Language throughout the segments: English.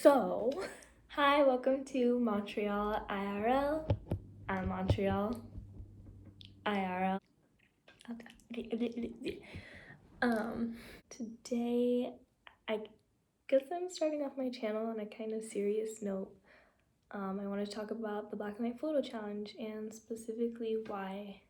So, hi, welcome to Montreal IRL. I'm Montreal IRL. Today, I guess I'm starting off my channel on a kind of serious note. I want to talk about the Black and White Photo Challenge and specifically why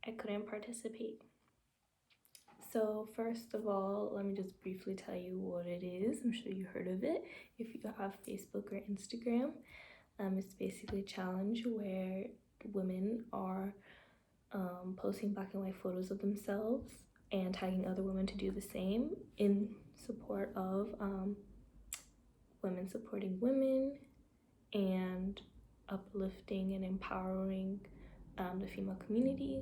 I couldn't participate. So first of all, let me just briefly tell you what it is. I'm sure you heard of it if you have Facebook or Instagram. It's basically a challenge where women are posting black and white photos of themselves and tagging other women to do the same in support of women supporting women and uplifting and empowering the female community.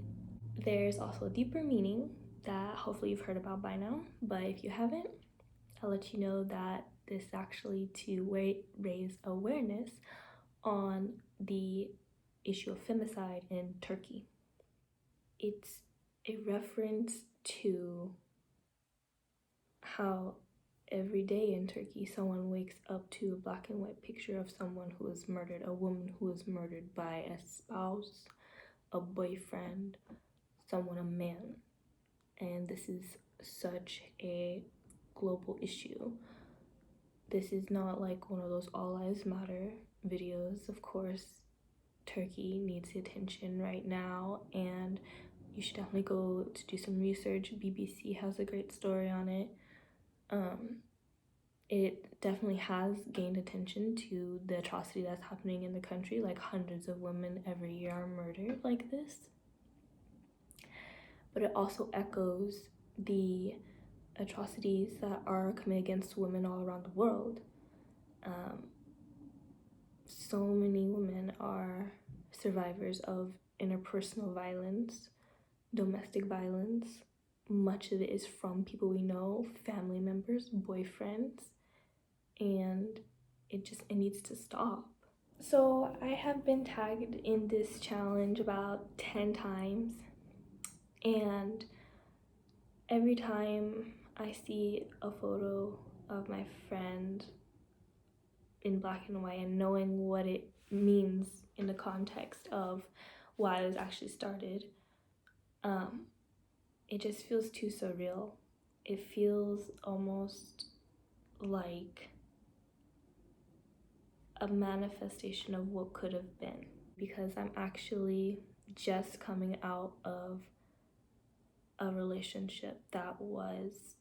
There's also a deeper meaning that hopefully you've heard about by now, but if you haven't, I'll let you know that this is actually to raise awareness on the issue of femicide in Turkey. It's a reference to how every day in Turkey someone wakes up to a black and white picture of someone who was murdered, a woman who was murdered by a spouse, a boyfriend, someone, a man. And this is such a global issue. This is not like one of those All Lives Matter videos. Of course, Turkey needs attention right now, and you should definitely go to do some research. BBC has a great story on it. It definitely has gained attention to the atrocity that's happening in the country. Like, hundreds of women every year are murdered like this. But it also echoes the atrocities that are committed against women all around the world. So many women are survivors of interpersonal violence, domestic violence. Much of it is from people we know, family members, boyfriends, and it needs to stop. So I have been tagged in this challenge about 10 times, and every time I see a photo of my friend in black and white and knowing what it means in the context of why it was actually started, it just feels too surreal. It feels almost like a manifestation of what could have been, because I'm actually just coming out of a relationship that was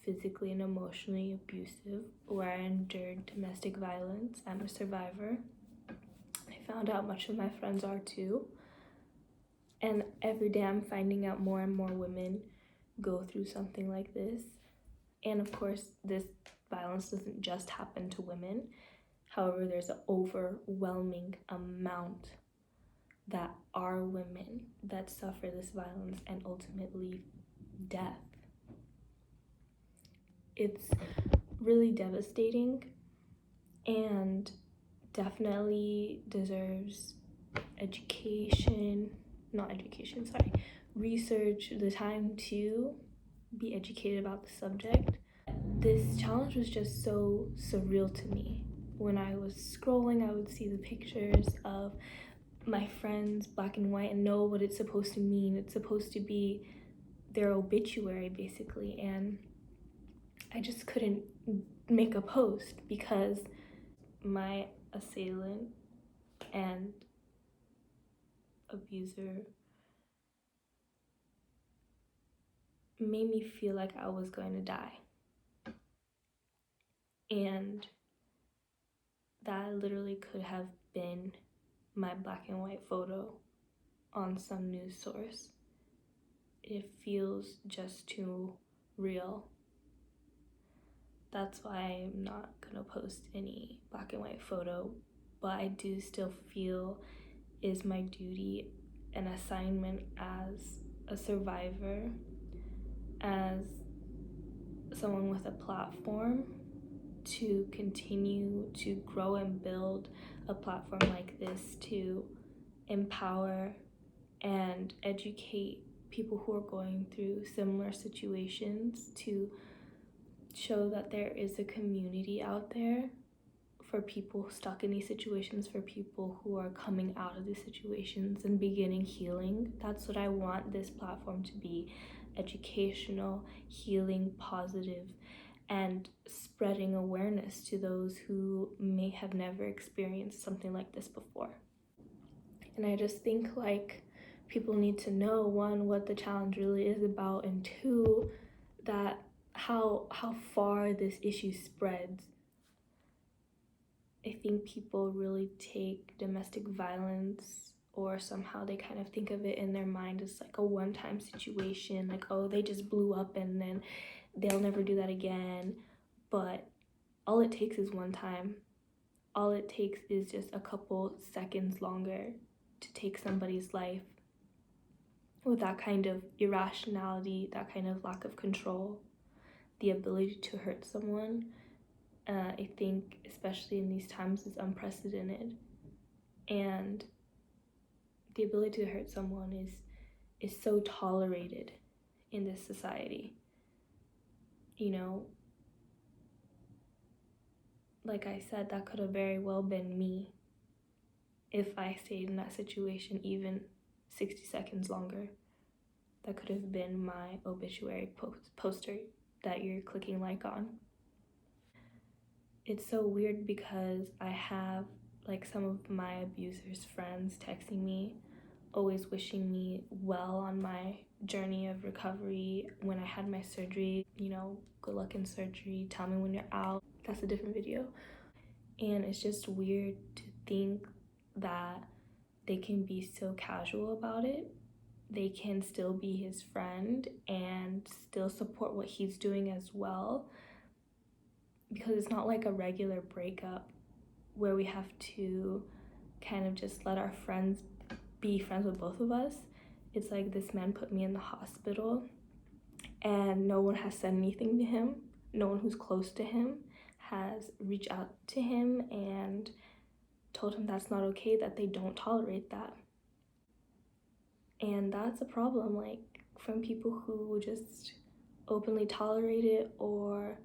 physically and emotionally abusive, where I endured domestic violence. I'm a survivor. I found out much of my friends are too. And every day I'm finding out more and more women go through something like this. And of course, this violence doesn't just happen to women. However, there's an overwhelming amount that are women that suffer this violence and ultimately death. It's really devastating and definitely deserves research, the time to be educated about the subject. This challenge was just so surreal to me. When I was scrolling, I would see the pictures of my friends black and white and know what it's supposed to mean. It's supposed to be their obituary, basically, and I just couldn't make a post because my assailant and abuser made me feel like I was going to die. And that literally could have been my black and white photo on some news source. It feels just too real. That's why I'm not gonna post any black and white photo, but I do still feel is my duty and assignment as a survivor, as someone with a platform, to continue to grow and build a platform like this to empower and educate people who are going through similar situations, to show that there is a community out there for people stuck in these situations, for people who are coming out of these situations and beginning healing. That's what I want this platform to be: educational, healing, positive, and spreading awareness to those who may have never experienced something like this before. And I just think like people need to know, one, what the challenge really is about, and two, that how far this issue spreads. I think people really take domestic violence, or somehow they kind of think of it in their mind as like a one-time situation, like, oh, they just blew up and then they'll never do that again. But all it takes is one time. All it takes is just a couple seconds longer to take somebody's life with that kind of irrationality, that kind of lack of control, the ability to hurt someone. I think, especially in these times, is unprecedented. And the ability to hurt someone is so tolerated in this society. You know, like I said, that could have very well been me if I stayed in that situation even 60 seconds longer. That could have been my obituary poster that you're clicking like on. It's so weird because I have like some of my abusers' friends texting me, always wishing me well on my journey of recovery. When I had my surgery, you know, good luck in surgery, tell me when you're out. That's a different video. And it's just weird to think that they can be so casual about it. They can still be his friend and still support what he's doing as well, because it's not like a regular breakup where we have to kind of just let our friends be friends with both of us. It's like, this man put me in the hospital and no one has said anything to him. No one who's close to him has reached out to him and told him that's not okay, that they don't tolerate that. And that's a problem, like, from people who just openly tolerate it or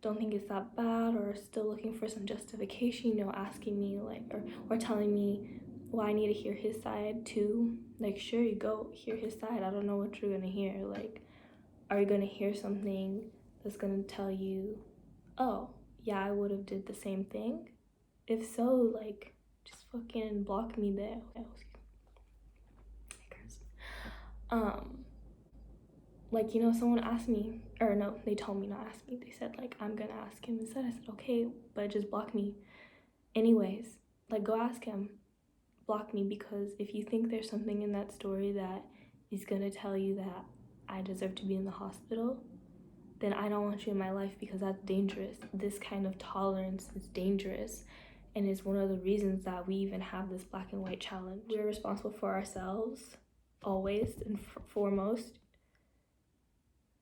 don't think it's that bad, or still looking for some justification, you know, asking me like, or telling me, well, I need to hear his side too. Like, sure, you go hear his side. I don't know what you're gonna hear. Like, are you gonna hear something that's gonna tell you, oh, yeah, I would have did the same thing? If so, like, just fucking block me there. Like, you know, someone asked me, or no, they told me, not ask me, they said like, I'm gonna ask him instead. I said, okay, but just block me anyways. Like, go ask him, block me, because if you think there's something in that story that is gonna tell you that I deserve to be in the hospital, then I don't want you in my life, because that's dangerous. This kind of tolerance is dangerous and is one of the reasons that we even have this black and white challenge. We're responsible for ourselves, always and foremost.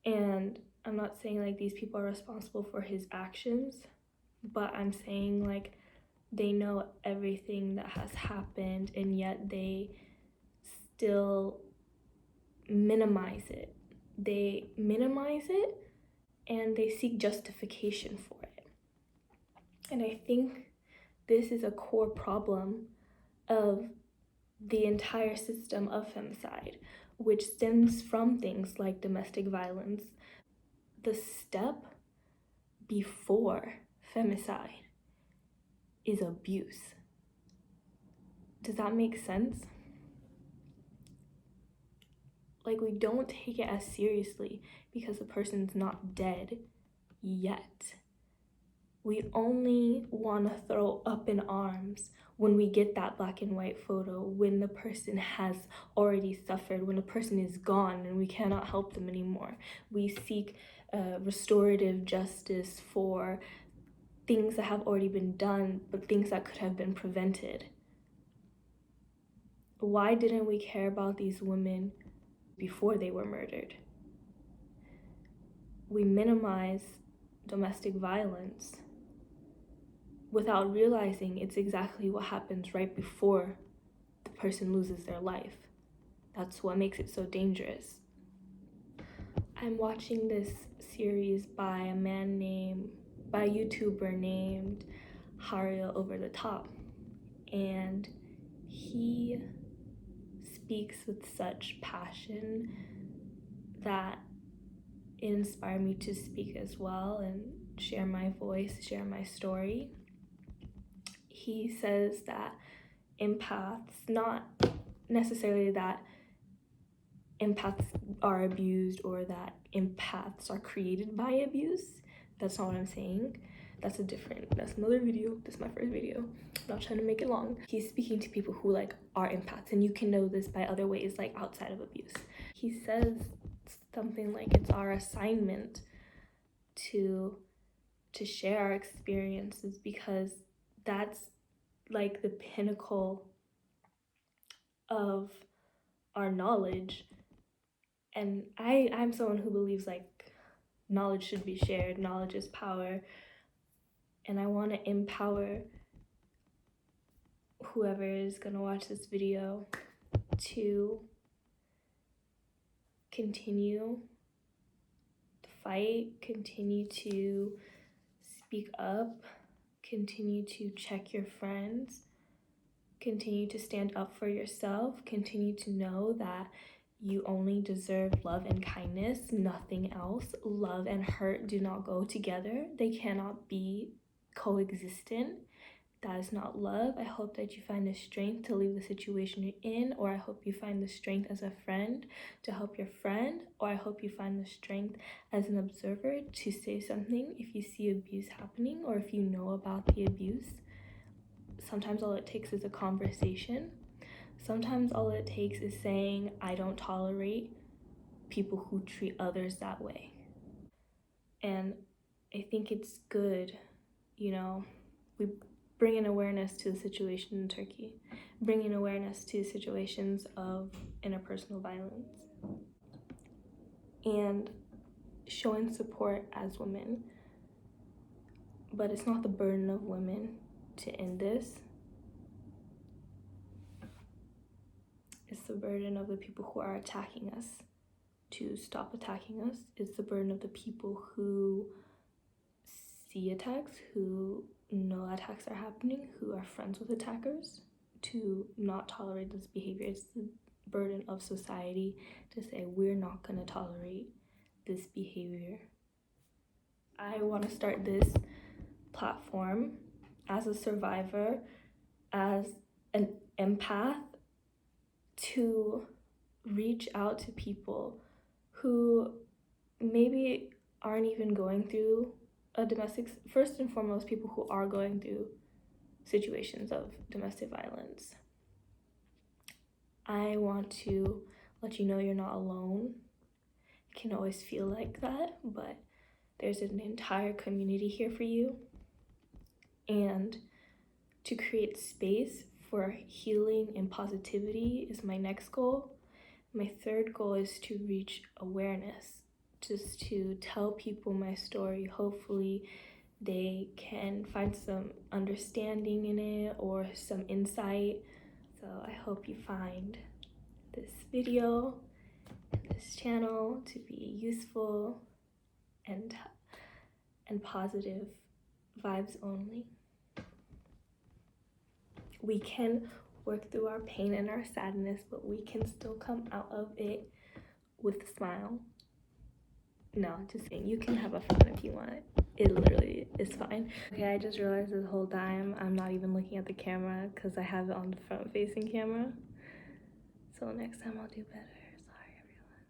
And I'm not saying like these people are responsible for his actions, but I'm saying like they know everything that has happened and yet they still minimize it. They minimize it and they seek justification for it. And I think this is a core problem of the entire system of femicide, which stems from things like domestic violence. The step before femicide is abuse. Does that make sense? Like, we don't take it as seriously because the person's not dead yet. We only want to throw up in arms when we get that black and white photo, when the person has already suffered, when the person is gone and we cannot help them anymore. We seek restorative justice for things that have already been done, but things that could have been prevented. Why didn't we care about these women before they were murdered? We minimize domestic violence without realizing it's exactly what happens right before the person loses their life. That's what makes it so dangerous. I'm watching this series by a YouTuber named Hario Ovadtop, and he speaks with such passion that it inspired me to speak as well and share my voice, share my story. He says that empaths, not necessarily that empaths are abused or that empaths are created by abuse. That's not what I'm saying. That's another video. This is my first video. I'm not trying to make it long. He's speaking to people who like are empaths, and you can know this by other ways, like outside of abuse. He says something like it's our assignment to share our experiences, because that's like the pinnacle of our knowledge. And I'm someone who believes like knowledge should be shared, knowledge is power, and I want to empower whoever is gonna watch this video to continue the fight, continue to speak up, continue to check your friends, continue to stand up for yourself, continue to know that you only deserve love and kindness, nothing else. Love and hurt do not go together. They cannot be coexistent. That is not love. I hope that you find the strength to leave the situation you're in, or I hope you find the strength as a friend to help your friend, or I hope you find the strength as an observer to say something if you see abuse happening or if you know about the abuse. Sometimes all it takes is a conversation. Sometimes all it takes is saying, I don't tolerate people who treat others that way. And I think it's good, you know, we bring in awareness to the situation in Turkey, bringing awareness to situations of interpersonal violence, and showing support as women. But it's not the burden of women to end this. It's the burden of the people who are attacking us to stop attacking us. It's the burden of the people who see attacks, who know attacks are happening, who are friends with attackers, to not tolerate this behavior. It's the burden of society to say we're not going to tolerate this behavior. I want to start this platform as a survivor, as an empath, to reach out to people who maybe aren't even going through a domestic, first and foremost, people who are going through situations of domestic violence. I want to let you know you're not alone. It can always feel like that, but there's an entire community here for you. And to create space for healing and positivity is my next goal. My third goal is to reach awareness, just to tell people my story. Hopefully they can find some understanding in it or some insight. So I hope you find this video and this channel to be useful and positive vibes only. We can work through our pain and our sadness, but we can still come out of it with a smile. No, just kidding. You can have a fun if you want. It literally is fine. Okay, I just realized this whole time I'm not even looking at the camera because I have it on the front facing camera. So next time I'll do better. Sorry, everyone.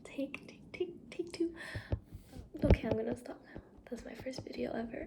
Take two. Okay, I'm gonna stop now. That's my first video ever.